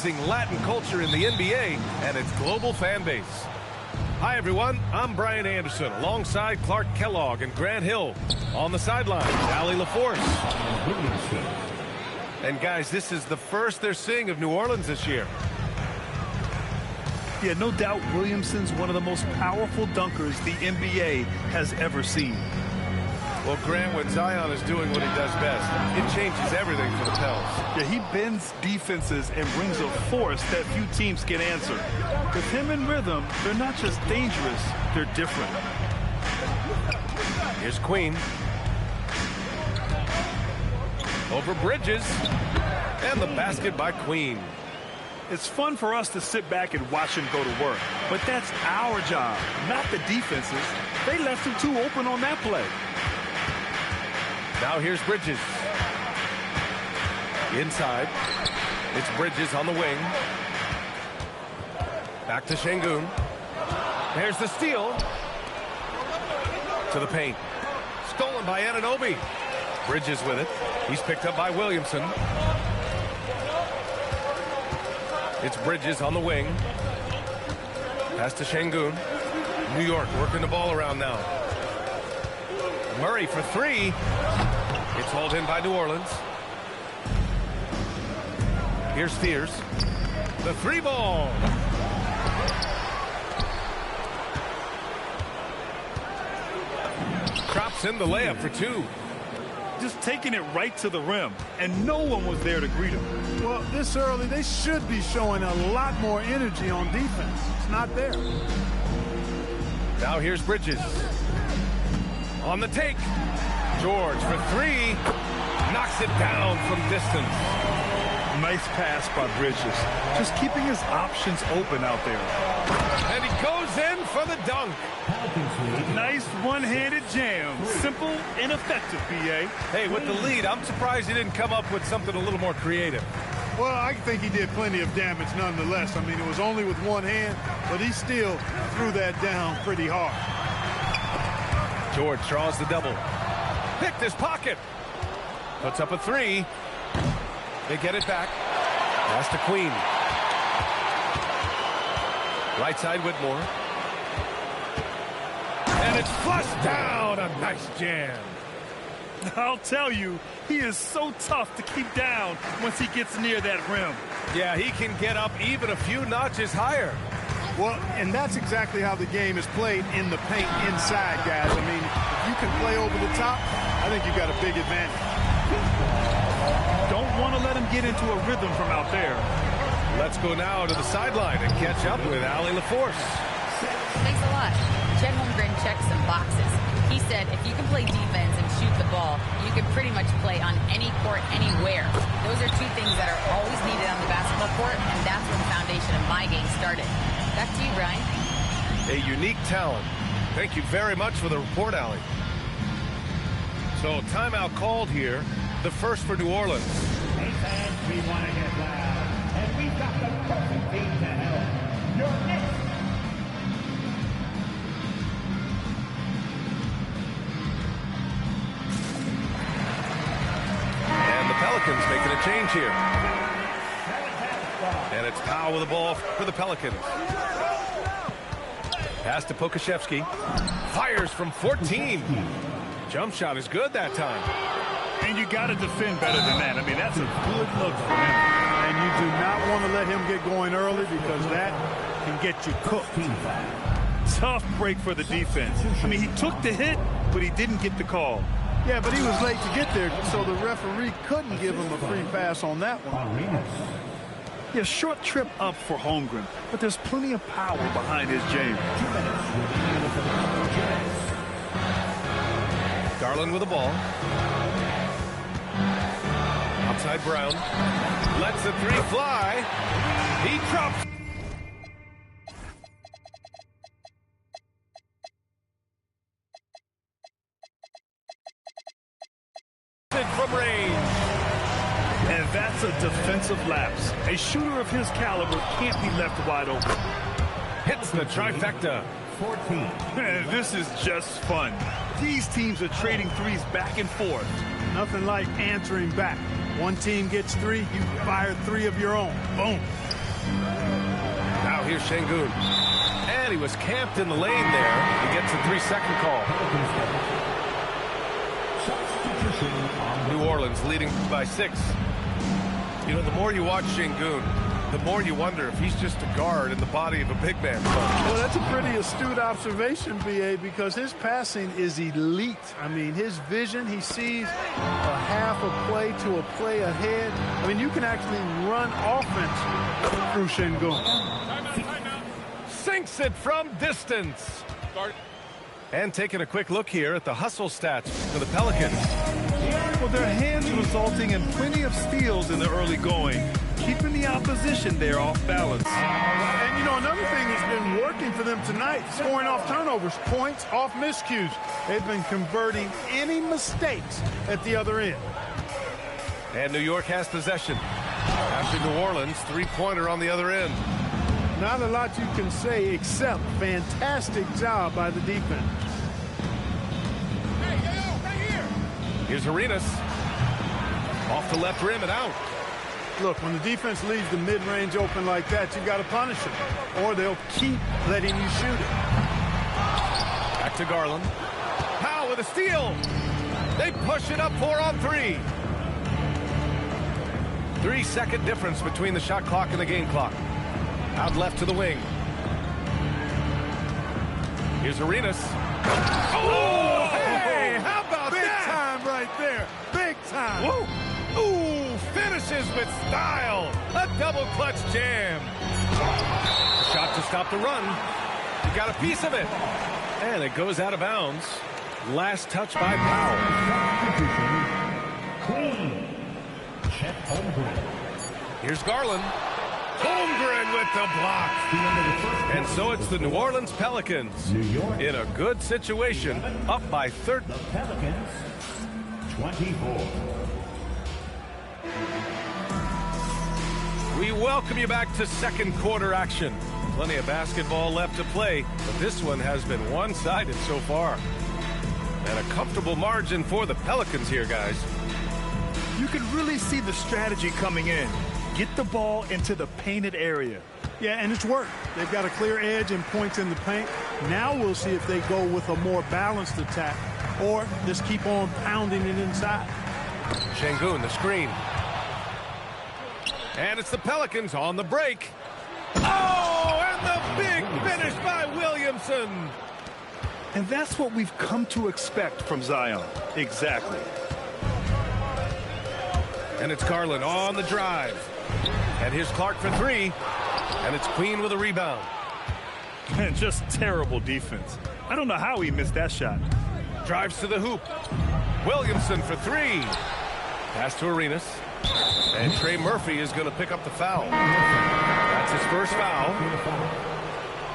influencing Latin culture in the NBA and its global fan base. Hi, everyone. I'm Brian Anderson, alongside Clark Kellogg and Grant Hill. On the sidelines, Allie LaForce. And, guys, this is the first they're seeing of New Orleans this year. Yeah, no doubt Williamson's one of the most powerful dunkers the NBA has ever seen. Well, Grant, when Zion is doing what he does best, it changes everything for the Pels. Yeah, he bends defenses and brings a force that few teams can answer. With him in rhythm, they're not just dangerous, they're different. Here's Queen. Over Bridges. And the basket by Queen. It's fun for us to sit back and watch him go to work. But that's our job, not the defenses. They left him too open on that play. Now here's Bridges. Inside. It's Bridges on the wing. Back to Şengün. There's the steal. To the paint. Stolen by Anunoby. Bridges with it. He's picked up by Williamson. It's Bridges on the wing. Pass to Şengün. New York working the ball around now. Murray for three. It's hauled in by New Orleans. Here's Spears. The three ball. Drops in the layup for two. Just taking it right to the rim, and no one was there to greet him. Well, this early, they should be showing a lot more energy on defense. It's not there. Now here's Bridges. On the take. George for three. Knocks it down from distance. Nice pass by Bridges. Just keeping his options open out there. And he goes in for the dunk. Nice one-handed jam. Simple and effective, B.A. Hey, with the lead, I'm surprised he didn't come up with something a little more creative. Well, I think he did plenty of damage nonetheless. I mean, it was only with one hand, but he still threw that down pretty hard. George draws the double. Picked his pocket. Puts up a three. They get it back. Pass to Queen. Right side Whitmore. And it's flushed down. A nice jam. I'll tell you, he is so tough to keep down once he gets near that rim. Yeah, he can get up even a few notches higher. Well, and that's exactly how the game is played in the paint inside, guys. I mean, if you can play over the top, I think you've got a big advantage. Don't want to let him get into a rhythm from out there. Let's go now to the sideline and catch up with Allie LaForce. Thanks a lot. Chet Holmgren checked some boxes. He said if you can play defense and shoot the ball, you can pretty much play on any court, anywhere. Those are two things that are always needed on the basketball court, and that's where the foundation of my game started. Back to you, Brian. A unique talent. Thank you very much for the report, Allie. So, timeout called here. The first for New Orleans. Hey, fans, we want to get loud, and we've got the perfect team to help. Your Knicks. And the Pelicans making a change here. And it's Powell with the ball for the Pelicans. Pass to Pokashevsky. Fires from 14. Jump shot is good that time. And you got to defend better than that. I mean, that's a good look for him. And you do not want to let him get going early because that can get you cooked. Tough break for the defense. I mean, he took the hit, but he didn't get the call. Yeah, but he was late to get there, so the referee couldn't give him a free pass on that one. Yeah, short trip up for Holmgren, but there's plenty of power behind his jam. Garland with the ball. Outside Brown. Lets the three fly. He drops. From range. And that's a defensive lapse. A shooter of his caliber can't be left wide open. Hits the trifecta. 14. This is just fun. These teams are trading threes back and forth. Nothing like answering back. One team gets three, you fire three of your own. Boom. Here's Şengün. And he was camped in the lane there. He gets a 3-second call. New Orleans leading by 6. You know, the more you watch Şengün, the more you wonder if he's just a guard in the body of a big man. Well, that's a pretty astute observation, B.A., because his passing is elite. I mean, his vision, he sees a half a play to a play ahead. I mean, you can actually run offense through Şengün. Sinks it from distance. And taking a quick look here at the hustle stats for the Pelicans. Well, their hands resulting in plenty of steals in the early going, keeping the opposition there off balance. And, you know, another thing that's been working for them tonight, scoring off turnovers, points off miscues. They've been converting any mistakes at the other end. And New York has possession. After New Orleans, 3-pointer on the other end. Not a lot you can say except fantastic job by the defense. Here's Arenas. Off the left rim and out. Look, when the defense leaves the mid-range open like that, you got to punish them, or they'll keep letting you shoot it. Back to Garland. Powell with a steal. They push it up 4 on 3. 3-second difference between the shot clock and the game clock. Out left to the wing. Here's Arenas. Oh, hey, how about Big that? time right there. Big time. Whoa. Ooh, finishes with style. A double clutch jam. Shot to stop the run. He got a piece of it. And it goes out of bounds. Last touch by Powell. Here's Garland. Holmgren with the block. And so it's the New Orleans Pelicans in a good situation, up by 30. The Pelicans, 24. We welcome you back to second quarter action. Plenty of basketball left to play, but this one has been one-sided so far. And a comfortable margin for the Pelicans here, guys. You can really see the strategy coming in. Get the ball into the painted area. Yeah, and it's worked. They've got a clear edge and points in the paint. Now we'll see if they go with a more balanced attack or just keep on pounding it inside. Şengün, the screen. And it's the Pelicans on the break. Oh, and the big finish by Williamson. And that's what we've come to expect from Zion. Exactly. And it's Garland on the drive. And here's Clark for 3. And it's Queen with a rebound. And just terrible defense. I don't know how he missed that shot. Drives to the hoop. Williamson for 3. Pass to Arenas. And Trey Murphy is going to pick up the foul. That's his first foul.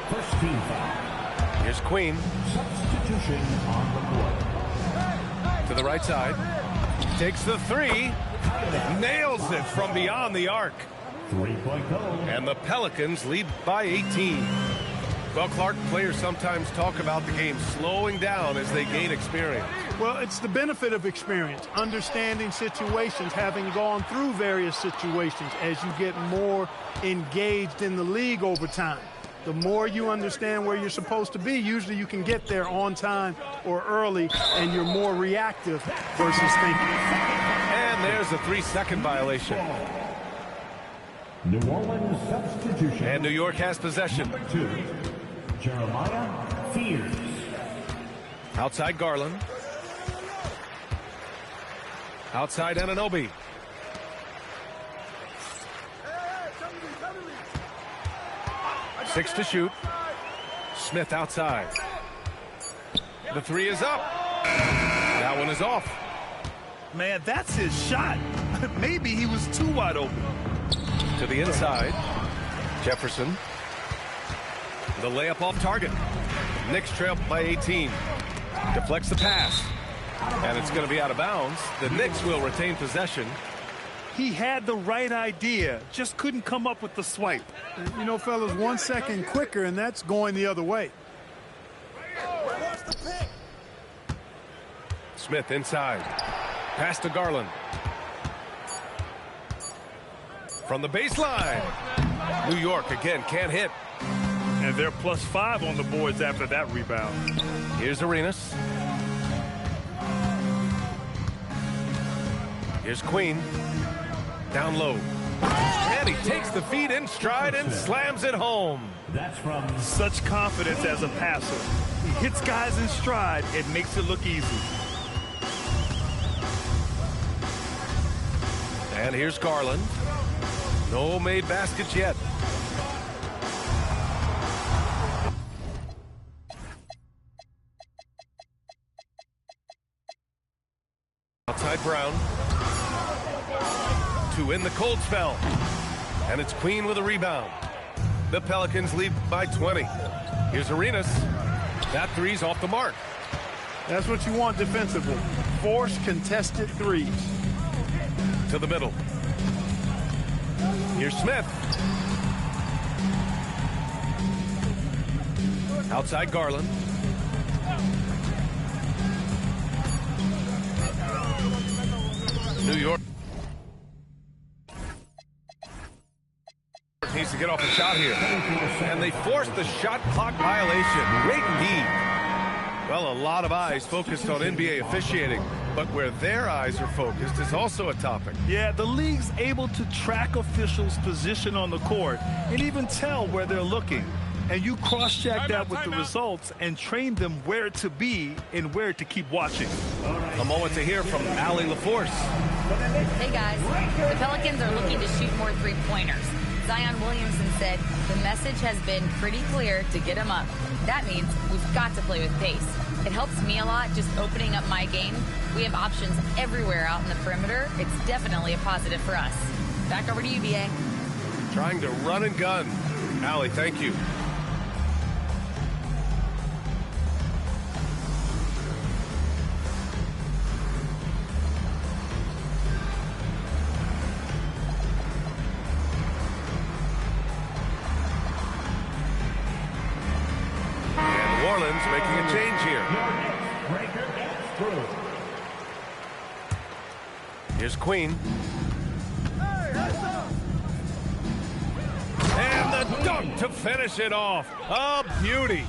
First team foul. Here's Queen. Substitution on the court. To the right side. Takes the 3. Nails it from beyond the arc. 3-point goal. And the Pelicans lead by 18. Well, Clark, players sometimes talk about the game slowing down as they gain experience. Well, it's the benefit of experience, understanding situations, having gone through various situations as you get more engaged in the league over time. The more you understand where you're supposed to be, usually you can get there on time or early, and you're more reactive versus thinking. And there's a 3-second violation. New Orleans substitution. And New York has possession. Number 2, Jeremiah Fears. Outside Garland. Outside Anunoby. Six to shoot. Smith outside. The 3 is up. That one is off. Man, that's his shot. Maybe he was too wide open. To the inside. Jefferson. The layup off target. Knicks trail by 18. Deflects the pass. And it's going to be out of bounds. The Knicks will retain possession. He had the right idea, just couldn't come up with the swipe. You know, fellas, 1 second quicker, and that's going the other way. Smith inside. Pass to Garland. From the baseline. New York again can't hit. And they're +5 on the boards after that rebound. Here's Arenas. Here's Queen. Down low. And he takes the feed in stride and slams it home. That's from Such confidence as a passer. He hits guys in stride. It makes it look easy. And here's Garland. No made baskets yet. Outside Brown. To win the cold spell. And it's Queen with a rebound. The Pelicans lead by 20. Here's Arenas. That three's off the mark. That's what you want defensively. Force contested threes. To the middle. Here's Smith. Outside Garland. New York needs to get off a shot here. And they force the shot clock violation. Great D. Well, a lot of eyes focused on NBA officiating, but where their eyes are focused is also a topic. Yeah, the league's able to track officials' position on the court and even tell where they're looking. And you cross-check that with the results and train them where to be and where to keep watching. A moment to hear from Allie LaForce. Hey, guys. The Pelicans are looking to shoot more three-pointers. Zion Williamson said the message has been pretty clear to get him up. That means we've got to play with pace. It helps me a lot just opening up my game. We have options everywhere out in the perimeter. It's definitely a positive for us. Back over to you, B.A. Trying to run and gun. Allie, thank you. Making a change here. Here's Queen. And the dunk to finish it off. A beauty.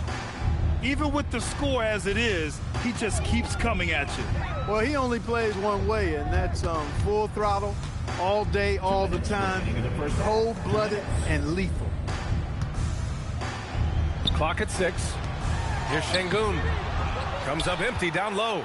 Even with the score as it is, he just keeps coming at you. Well, he only plays one way, and that's full throttle, all day, all the time, cold-blooded and lethal. Clock at 6. Here's Şengün. Comes up empty down low.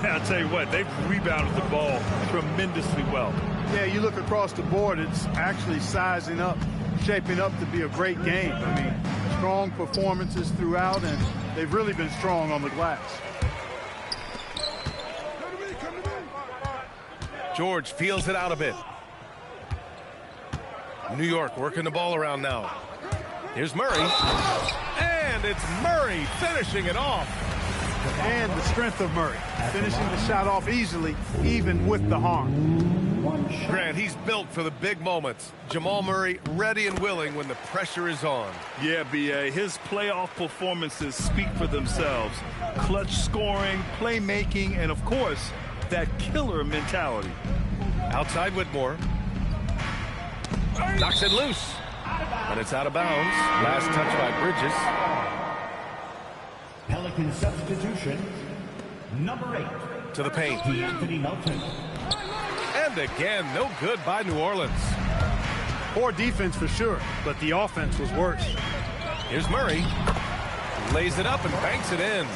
I'll tell you what, they've rebounded the ball tremendously well. Yeah, you look across the board, it's actually sizing up, shaping up to be a great game. I mean, strong performances throughout, and they've really been strong on the glass. George feels it out a bit. New York working the ball around now. Here's Murray. And it's Murray finishing it off. And the strength of Murray, finishing the shot off easily, even with the harm. Grant, he's built for the big moments. Jamal Murray ready and willing when the pressure is on. Yeah, B.A., his playoff performances speak for themselves. Clutch scoring, playmaking, and, of course, that killer mentality. Outside Whitmore. Knocks it loose. And it's out of bounds. Last touch by Bridges. Pelican substitution, number 8. To the paint. Anthony Melton. And again, no good by New Orleans. Poor defense for sure, but the offense was worse. Here's Murray. Lays it up and banks it in.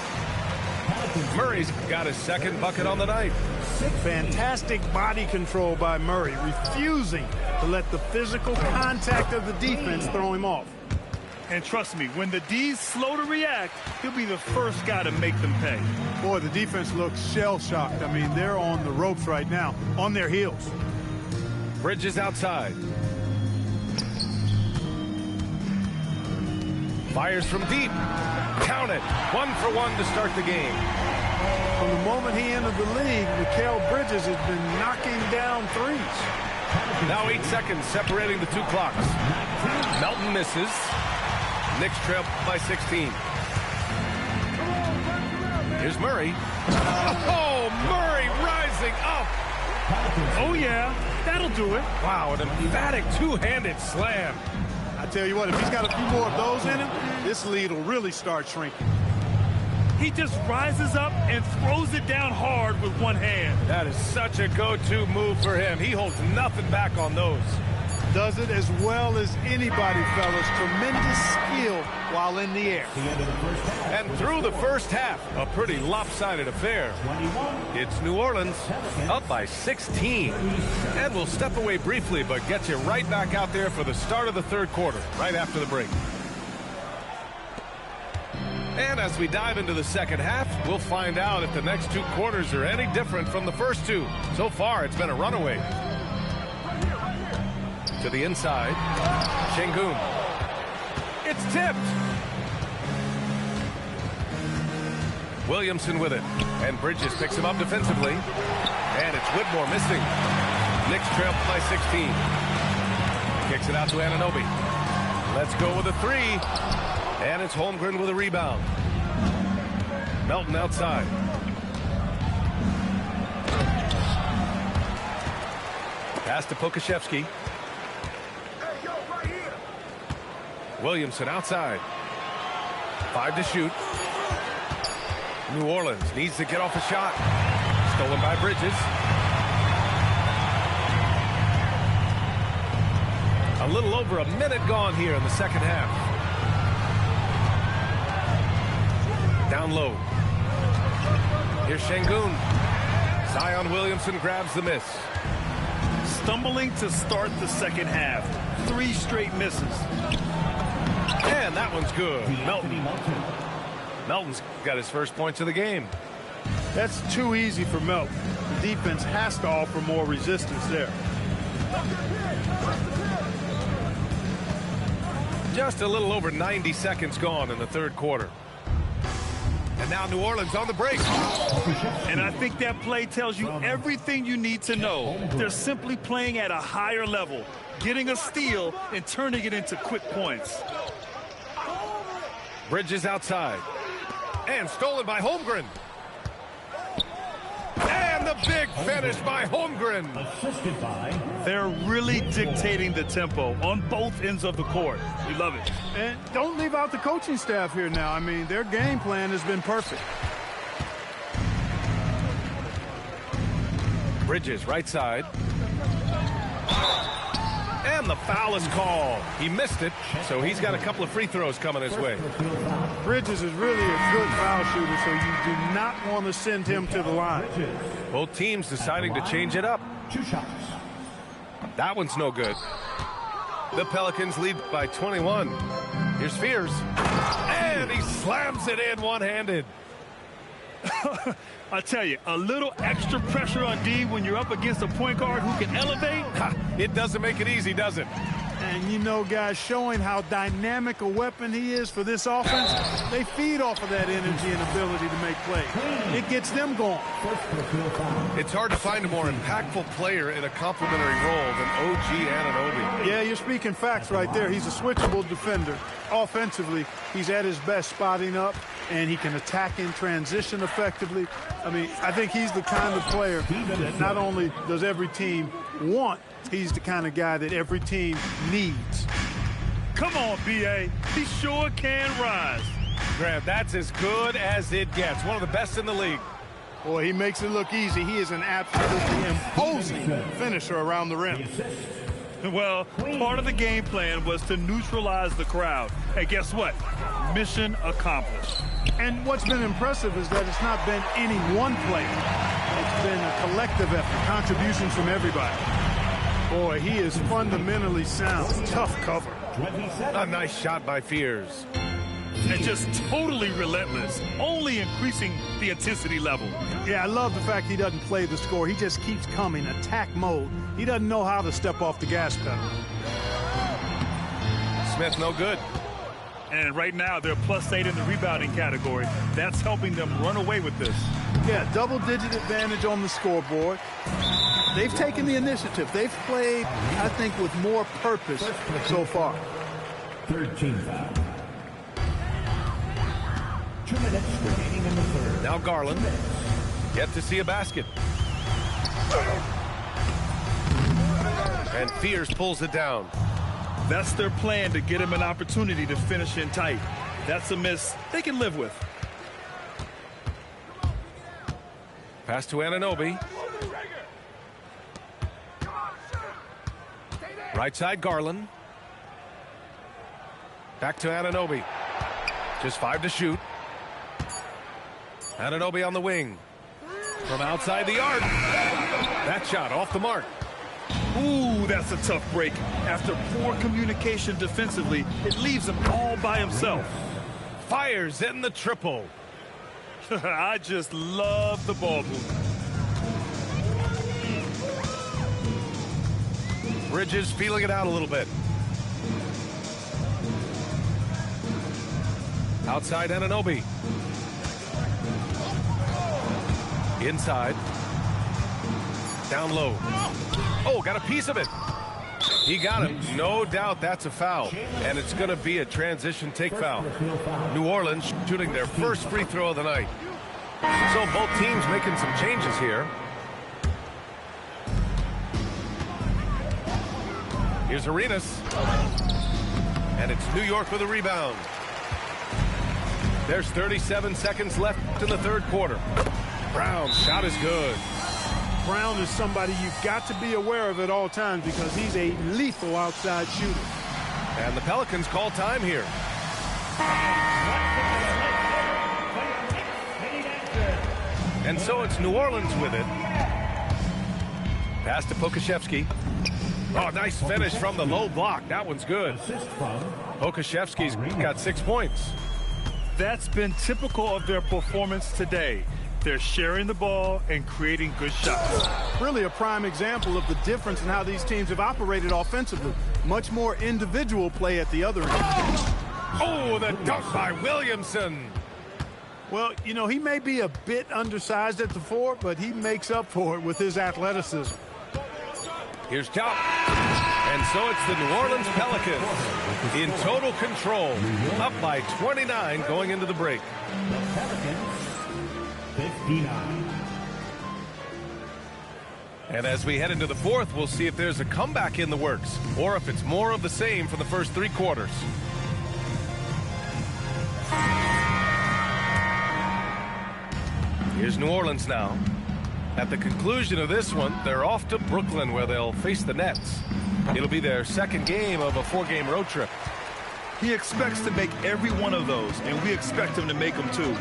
Murray's got his second bucket on the night. Fantastic body control by Murray, refusing to let the physical contact of the defense throw him off. And trust me, when the D's slow to react, he'll be the first guy to make them pay. Boy, the defense looks shell-shocked. I mean, they're on the ropes right now, on their heels. Bridges outside. Fires from deep. Count it. 1 for 1 to start the game. From the moment he entered the league, Mikal Bridges has been knocking down threes. Now 8 seconds separating the two clocks. Melton misses. Knicks trail by 16. Here's Murray. Oh, Murray rising up. Oh, yeah, that'll do it. Wow, an emphatic two-handed slam. I tell you what, if he's got a few more of those in him, this lead will really start shrinking. He just rises up and throws it down hard with one hand. That is such a go-to move for him. He holds nothing back on those. Does it as well as anybody, fellas. Tremendous skill while in the air. And through the first half, a pretty lopsided affair. It's New Orleans up by 16. And we'll step away briefly, but get you right back out there for the start of the third quarter, right after the break. And as we dive into the second half, we'll find out if the next two quarters are any different from the first two. So far, it's been a runaway. To the inside, Şengün. It's tipped. Williamson with it, and Bridges picks him up defensively. And it's Whitmore missing. Knicks trail by 16. Kicks it out to Anunoby. Let's go with a three. And it's Holmgren with a rebound. Melton outside. Pass to Pokashevsky. Williamson outside. 5 to shoot. New Orleans needs to get off a shot. Stolen by Bridges. A little over a minute gone here in the second half. Down low. Here's Şengün. Zion Williamson grabs the miss. Stumbling to start the second half. 3 straight misses. And that one's good. Melton's got his first points of the game. That's too easy for Melton. The defense has to offer more resistance there. Just a little over 90 seconds gone in the third quarter. And now New Orleans on the break. And I think that play tells you everything you need to know. They're simply playing at a higher level, getting a steal and turning it into quick points. Bridges outside. And stolen by Holmgren. And the big finish by Holmgren. They're really dictating the tempo on both ends of the court. We love it. And don't leave out the coaching staff here now. I mean, their game plan has been perfect. Bridges right side. And the foul is called. He missed it, so he's got a couple of free throws coming his way. Bridges is really a good foul shooter, so you do not want to send him to the line. Both teams deciding to change it up. 2 shots. That one's no good. The Pelicans lead by 21. Here's Fears. And he slams it in one-handed. I tell you, a little extra pressure on D when you're up against a point guard who can elevate. It doesn't make it easy, does it? And you know, guys, showing how dynamic a weapon he is for this offense, they feed off of that energy and ability to make plays. It gets them going. It's hard to find a more impactful player in a complementary role than OG Anunoby. Yeah, you're speaking facts right there. He's a switchable defender. Offensively, he's at his best spotting up, and he can attack in transition effectively. I mean, I think he's the kind of player that not only does every team want, he's the kind of guy that every team needs. Come on, B.A. He sure can rise. Grant, that's as good as it gets. One of the best in the league. Boy, he makes it look easy. He is an absolutely imposing finisher around the rim. Well, part of the game plan was to neutralize the crowd. Hey, guess what? Mission accomplished. And what's been impressive is that it's not been any one player. It's been a collective effort, contributions from everybody. Boy, he is fundamentally sound. Tough cover. A nice shot by Fears. And just totally relentless, only increasing the intensity level. Yeah, I love the fact he doesn't play the score. He just keeps coming, attack mode. He doesn't know how to step off the gas pedal. Smith no good. And right now, they're +8 in the rebounding category. That's helping them run away with this. Yeah, double-digit advantage on the scoreboard. They've taken the initiative. They've played, I think, with more purpose so far. 13 foul. 2 minutes remaining in the third. Now Garland. Yet to see a basket. And Fears pulls it down. That's their plan to get him an opportunity to finish in tight. That's a miss they can live with. Pass to Anunoby. Right side, Garland. Back to Anunoby. Just 5 to shoot. Anunoby on the wing. From outside the arc. That shot off the mark. Ooh, that's a tough break. After poor communication defensively, it leaves him all by himself. Fires in the triple. I just love the ball movement. Bridges feeling it out a little bit. Outside Anunoby. Inside. Down low. Oh, got a piece of it. He got him. No doubt that's a foul. And it's going to be a transition take foul. New Orleans shooting their first free throw of the night. So both teams making some changes here. Here's Arenas. And it's New York with a rebound. There's 37 seconds left in the third quarter. Brown's shot is good. Brown is somebody you've got to be aware of at all times because he's a lethal outside shooter. And the Pelicans call time here. And so it's New Orleans with it. Pass to Pokashevsky. Oh, nice finish from the low block. That one's good. Pokashevsky's got 6 points. That's been typical of their performance today. They're sharing the ball and creating good shots. Really a prime example of the difference in how these teams have operated offensively. Much more individual play at the other end. Oh, the dunk by Williamson. Well, you know, he may be a bit undersized at the 4, but he makes up for it with his athleticism. Here's Top. And so it's the New Orleans Pelicans in total control, up by 29 going into the break. 59. And as we head into the fourth, we'll see if there's a comeback in the works or if it's more of the same for the first 3 quarters. Here's New Orleans now. At the conclusion of this one, they're off to Brooklyn where they'll face the Nets. It'll be their second game of a 4-game road trip. He expects to make every one of those, and we expect him to make them too.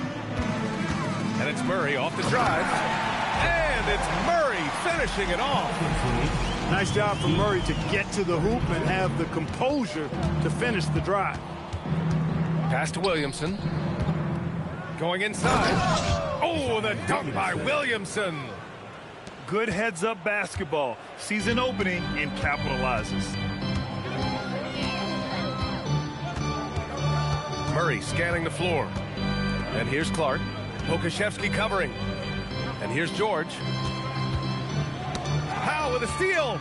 And it's Murray off the drive. And it's Murray finishing it off. Nice job from Murray to get to the hoop and have the composure to finish the drive. Pass to Williamson. Going inside. Oh, the dunk by Williamson. Good heads-up basketball. Sees an opening and capitalizes. Murray scanning the floor. And here's Clark. Pokashevsky covering. And here's George. Powell with a steal.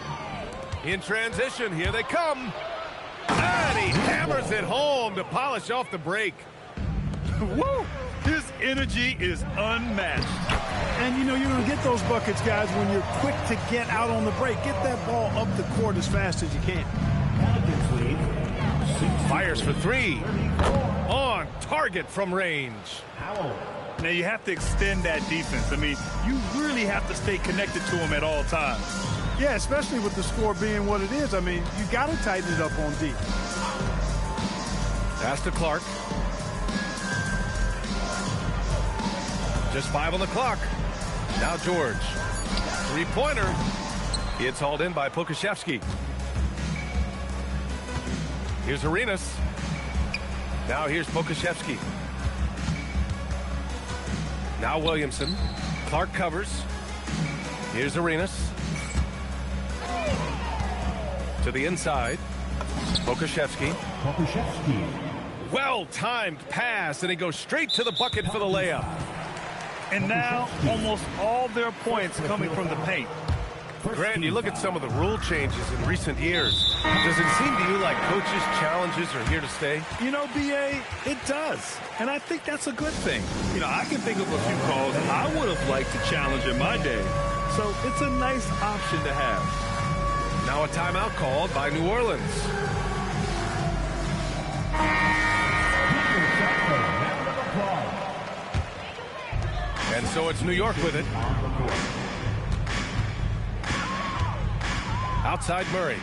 In transition, here they come. And he hammers it home to polish off the break. Woo! His energy is unmatched. And, you know, you're going to get those buckets, guys, when you're quick to get out on the break. Get that ball up the court as fast as you can. Fires for 3. On target from range. Now, you have to extend that defense. I mean, you really have to stay connected to him at all times. Yeah, especially with the score being what it is. I mean, you got to tighten it up on defense. Pass to Clark. Just 5 on the clock. Now George. 3-pointer. It's hauled in by Pokashevsky. Here's Arenas. Now here's Pokashevsky. Now Williamson. Clark covers. Here's Arenas. To the inside. Pokashevsky. Well-timed pass, and he goes straight to the bucket for the layup. And now almost all their points coming from the paint. Grant, you look at some of the rule changes in recent years. Does it seem to you like coaches' challenges are here to stay? You know, B.A., it does. And I think that's a good thing. You know, I can think of a few calls I would have liked to challenge in my day. So it's a nice option to have. Now a timeout called by New Orleans. So it's New York with it. Outside Murray.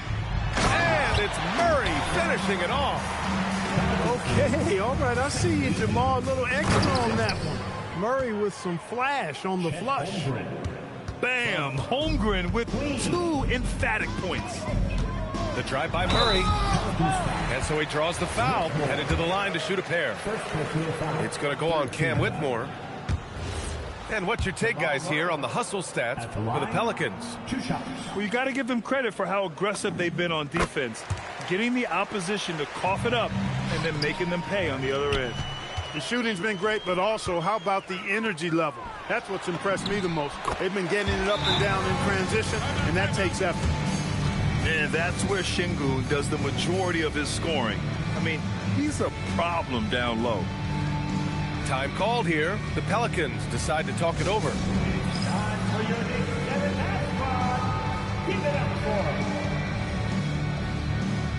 And it's Murray finishing it off. Okay, all right, I see you, Jamal. A little extra on that one. Murray with some flash on the flush. Bam! Holmgren with 2 emphatic points. The drive by Murray. And so he draws the foul, headed to the line to shoot a pair. It's going to go on Cam Whitmore. And what's your take, guys, here on the hustle stats for the Pelicans? Well, you got to give them credit for how aggressive they've been on defense, getting the opposition to cough it up and then making them pay on the other end. The shooting's been great, but also how about the energy level? That's what's impressed me the most. They've been getting it up and down in transition, and that takes effort. And that's where Şengün does the majority of his scoring. I mean, he's a problem down low. Time called here. The Pelicans decide to talk it over. Time for your next 7 half squad. Keep it up for him.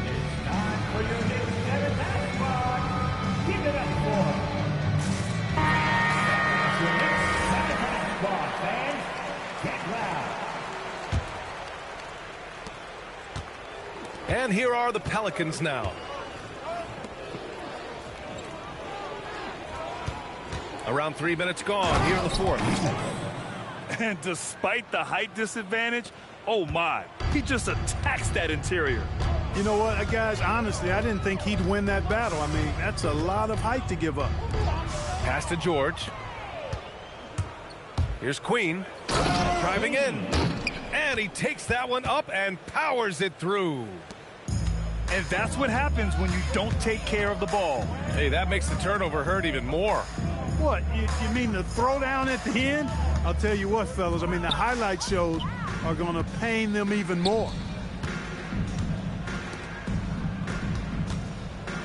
It's time for your next 7 half squad. Keep it up for him. That's your next 7 half squad, fans. Get loud. And here are the Pelicans now. Around 3 minutes gone here in the fourth. And despite the height disadvantage, oh my, he just attacks that interior. You know what, guys, honestly, I didn't think he'd win that battle. I mean, that's a lot of height to give up. Pass to George. Here's Queen. Driving in. And he takes that one up and powers it through. And that's what happens when you don't take care of the ball. Hey, that makes the turnover hurt even more. What, you mean the throwdown at the end? I'll tell you what, fellas, I mean, the highlight shows are going to pain them even more.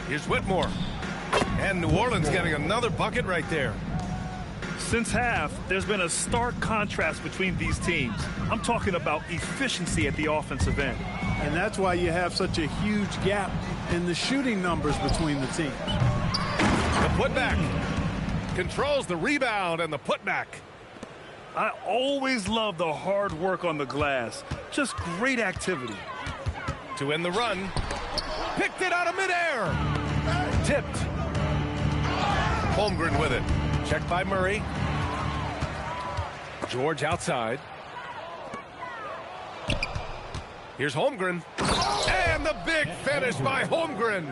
Here's Whitmore. And New Orleans getting another bucket right there. Since half, there's been a stark contrast between these teams. I'm talking about efficiency at the offensive end. And that's why you have such a huge gap in the shooting numbers between the teams. The putback. Controls the rebound and the putback. I always love the hard work on the glass. Just great activity. To end the run. Picked it out of midair. Tipped. Holmgren with it. Checked by Murray. George outside. Here's Holmgren. And the big finish by Holmgren.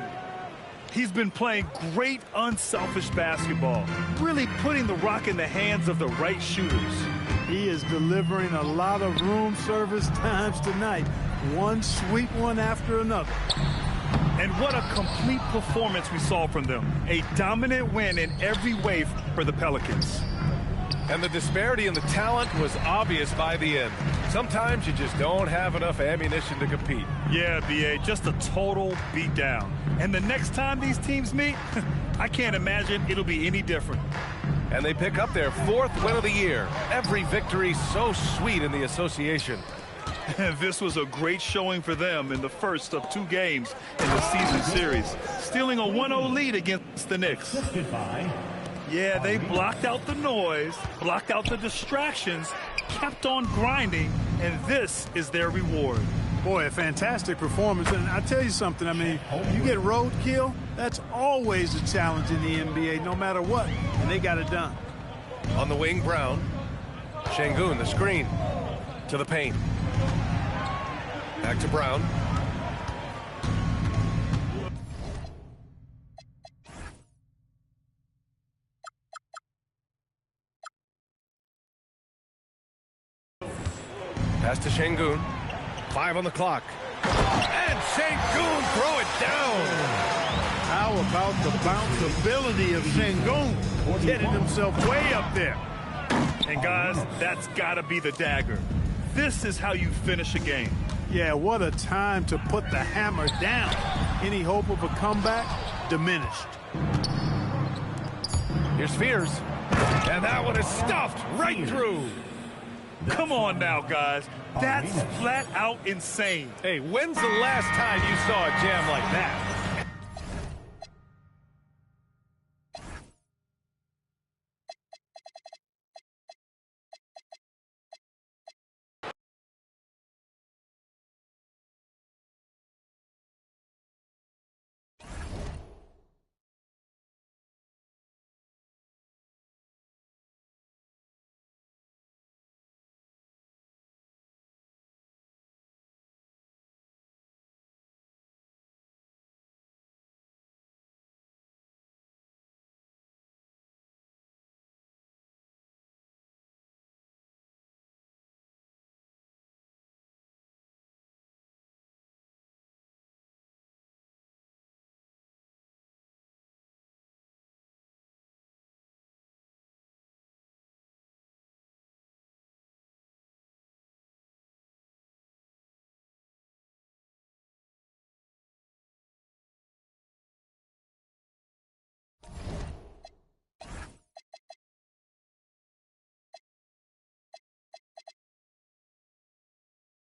He's been playing great, unselfish basketball, really putting the rock in the hands of the right shooters. He is delivering a lot of room service times tonight. One sweet one after another. And what a complete performance we saw from them. A dominant win in every way for the Pelicans. And the disparity in the talent was obvious by the end. Sometimes you just don't have enough ammunition to compete. Yeah, B.A., just a total beatdown. And the next time these teams meet, I can't imagine it'll be any different. And they pick up their 4th win of the year. Every victory so sweet in the association. This was a great showing for them in the first of 2 games in the season series, stealing a 1-0 lead against the Knicks. Yeah, they blocked out the noise, blocked out the distractions, kept on grinding, and this is their reward. Boy, a fantastic performance. And I tell you something, I mean, you get roadkill, that's always a challenge in the NBA, no matter what, and they got it done. On the wing, Brown. Şengün, the screen. To the paint. Back to Brown. Pass to Şengün. 5 on the clock. And Şengün throw it down. How about the bounceability of Şengün getting himself way up there? And guys, that's got to be the dagger. This is how you finish a game. Yeah, what a time to put the hammer down. Any hope of a comeback? Diminished. Here's Spears. And that one is stuffed right through. Come on now, guys. That's flat out insane. Hey, when's the last time you saw a jam like that?